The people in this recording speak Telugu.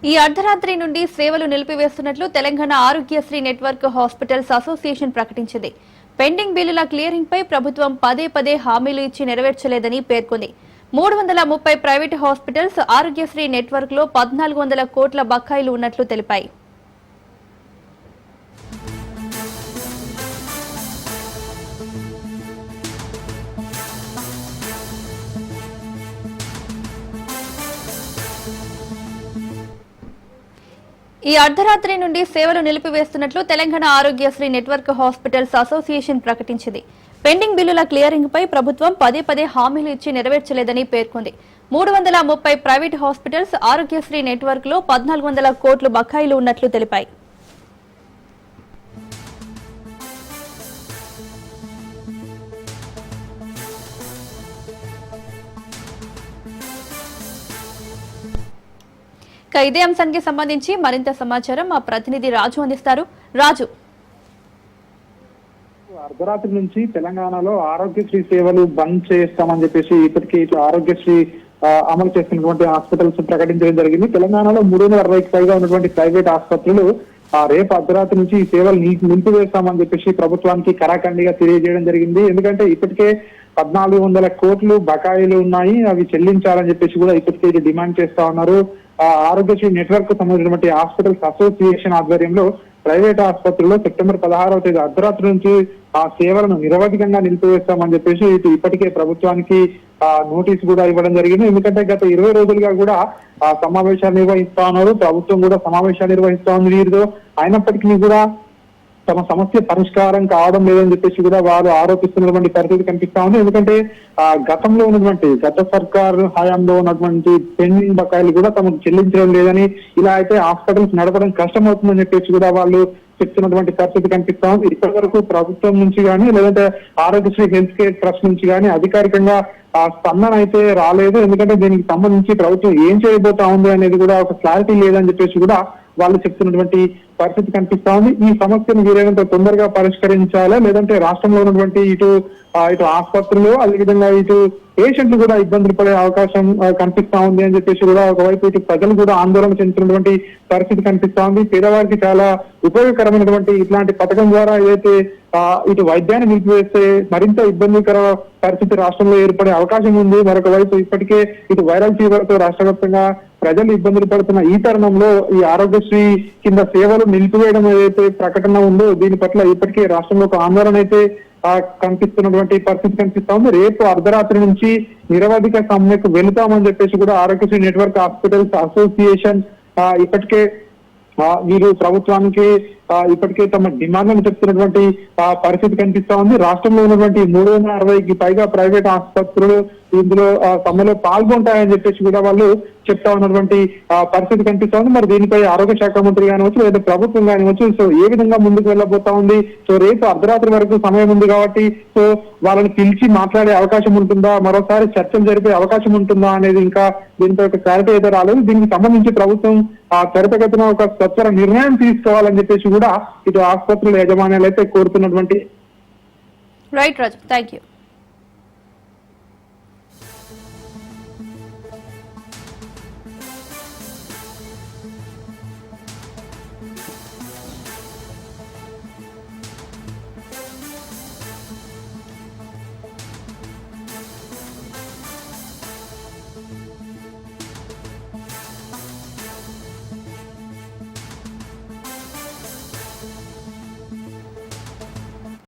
ఈ అర్ధరాత్రి నుండి సేవలు నిలిపివేస్తున్నట్లు Telangana Aarogyasri network hospitals association ప్రకటించింది. పెండింగ్ బిల్లుల క్లియరింగ్ పై ప్రభుత్వం పదే పదే హామీలు ఇచ్చి నెరవేర్చలేదని పేర్కొంది. 330 ప్రైవేటు హాస్పిటల్స్ ఆరోగ్యశ్రీ నెట్వర్క్ లో 1400 కోట్ల బకాయిలు ఉన్నట్లు తెలిపాయి. ఈ అర్ధరాత్రి నుండి సేవలు నిలిపివేస్తున్నట్లు Telangana Aarogyasri network hospitals association ప్రకటించింది. పెండింగ్ బిల్లుల క్లియరింగ్ పై ప్రభుత్వం పదే పదే హామీలు ఇచ్చి నెరవేర్చలేదని పేర్కొంది. 330 ప్రైవేటు హాస్పిటల్స్ ఆరోగ్యశ్రీ నెట్వర్క్ లో 1400 కోట్ల బకాయిలు ఉన్నట్లు తెలిపాయి. ఇదే అంశానికి సంబంధించి మరింత సమాచారం మా ప్రతినిధి రాజు అందిస్తారు. రాజు, అర్ధరాత్రి నుంచి తెలంగాణలో ఆరోగ్యశ్రీ సేవలు బంద్ చేస్తామని చెప్పేసి ఇప్పటికీ ఆరోగ్యశ్రీ అమలు చేస్తున్నటువంటి హాస్పిటల్స్ ప్రకటించడం జరిగింది. తెలంగాణలో 360కి పైగా ఉన్నటువంటి ప్రైవేట్ ఆసుపత్రులు రేపు అర్ధరాత్రి నుంచి ఈ సేవలు నిలిపివేస్తామని చెప్పేసి ప్రభుత్వానికి కరాఖండిగా తెలియజేయడం జరిగింది. ఎందుకంటే ఇప్పటికే 1400 కోట్లు బకాయిలు ఉన్నాయి, అవి చెల్లించాలని చెప్పేసి కూడా ఇప్పటికే డిమాండ్ చేస్తా ఉన్నారు. ఆరోగ్యశ్రీ నెట్వర్క్ సంబంధించినటువంటి హాస్పిటల్స్ అసోసియేషన్ ఆధ్వర్యంలో ప్రైవేట్ ఆసుపత్రుల్లో సెప్టెంబర్ 16వ తేదీ అర్ధరాత్రి నుంచి ఆ సేవలను నిరవధికంగా నిలిపివేస్తామని చెప్పేసి ఇప్పటికే ప్రభుత్వానికి నోటీసు కూడా ఇవ్వడం జరిగింది. ఎందుకంటే గత 20 రోజులుగా కూడా సమావేశాలు నిర్వహిస్తా ఉన్నారు, ప్రభుత్వం కూడా సమావేశాలు నిర్వహిస్తా ఉంది వీరితో. అయినప్పటికీ కూడా తమ సమస్య పరిష్కారం కావడం లేదని చెప్పేసి కూడా వారు ఆరోపిస్తున్నటువంటి పరిస్థితి కనిపిస్తా ఉంది. ఎందుకంటే గతంలో ఉన్నటువంటి గత సర్కారు హయాంలో ఉన్నటువంటి పెండింగ్ బకాయిలు కూడా తమకు చెల్లించడం లేదని, ఇలా అయితే హాస్పిటల్స్ నడపడం కష్టమవుతుందని చెప్పేసి కూడా వాళ్ళు చెప్తున్నటువంటి పరిస్థితి కనిపిస్తా ఉంది. ఇప్పటి వరకు ప్రభుత్వం నుంచి కానీ లేదంటే ఆరోగ్యశ్రీ హెల్త్ కేర్ ట్రస్ట్ నుంచి కానీ అధికారికంగా స్పందన అయితే రాలేదు. ఎందుకంటే దీనికి సంబంధించి ప్రభుత్వం ఏం చేయబోతా ఉంది అనేది కూడా ఒక క్లారిటీ లేదని చెప్పేసి కూడా వాళ్ళు చెప్తున్నటువంటి పరిస్థితి కనిపిస్తా ఉంది. ఈ సమస్యను వీరేంత తొందరగా పరిష్కరించాలా, లేదంటే రాష్ట్రంలో ఉన్నటువంటి ఇటు ఆసుపత్రులు అదేవిధంగా ఇటు పేషెంట్లు కూడా ఇబ్బందులు పడే అవకాశం కనిపిస్తా ఉంది అని చెప్పేసి కూడా ఒకవైపు ఇటు ప్రజలు కూడా ఆందోళన చెందుతున్నటువంటి పరిస్థితి కనిపిస్తా ఉంది. పేదవారికి చాలా ఉపయోగకరమైనటువంటి ఇట్లాంటి పథకం ద్వారా ఏదైతే ఇటు వైద్యాన్ని నిలిపివేస్తే మరింత ఇబ్బందికర పరిస్థితి రాష్ట్రంలో ఏర్పడే అవకాశం ఉంది. మరొక వైపు ఇప్పటికే ఇటు వైరల్ ఫీవర్ తో రాష్ట్ర వ్యాప్తంగా ప్రజలు ఇబ్బందులు పడుతున్న ఈ తరుణంలో ఈ ఆరోగ్యశ్రీ కింద సేవలు నిలిపివేయడం ఏదైతే ప్రకటన ఉందో దీని పట్ల ఇప్పటికే రాష్ట్రంలో ఒక ఆందోళన అయితే కనిపిస్తున్నటువంటి పరిస్థితి కనిపిస్తా ఉంది. రేపు అర్ధరాత్రి నుంచి నిరవధిక సమ్మెకు వెళుతామని చెప్పేసి కూడా ఆరోగ్యశ్రీ నెట్వర్క్ హాస్పిటల్స్ అసోసియేషన్ ఇప్పటికే వీరు ప్రభుత్వానికి ఇప్పటికే తమ డిమాండ్లను చెప్తున్నటువంటి పరిస్థితి కనిపిస్తా ఉంది. రాష్ట్రంలో ఉన్నటువంటి 360కి పైగా ప్రైవేట్ ఆసుపత్రులు ఇందులో సమ్మెలో పాల్గొంటాయని చెప్పేసి కూడా వాళ్ళు చెప్తా ఉన్నటువంటి పరిస్థితి కనిపిస్తా ఉంది. మరి దీనిపై ఆరోగ్య శాఖ మంత్రి కానివచ్చు లేదా ప్రభుత్వం కానివచ్చు సో ఏ విధంగా ముందుకు వెళ్ళబోతా ఉంది, సో రేపు అర్ధరాత్రి వరకు సమయం ఉంది కాబట్టి సో వాళ్ళని పిలిచి మాట్లాడే అవకాశం ఉంటుందా, మరోసారి చర్చలు జరిపే అవకాశం ఉంటుందా అనేది ఇంకా దీనిపై ఒక క్లారిటీ అయితే రాలేదు. దీనికి సంబంధించి ప్రభుత్వం త్వరితగతిన ఒక సత్వర నిర్ణయం తీసుకోవాలని చెప్పేసి కూడా ఇటు ఆసుపత్రుల యాజమాన్యాలు అయితే కోరుతున్నటువంటి. Right Raju, thank you.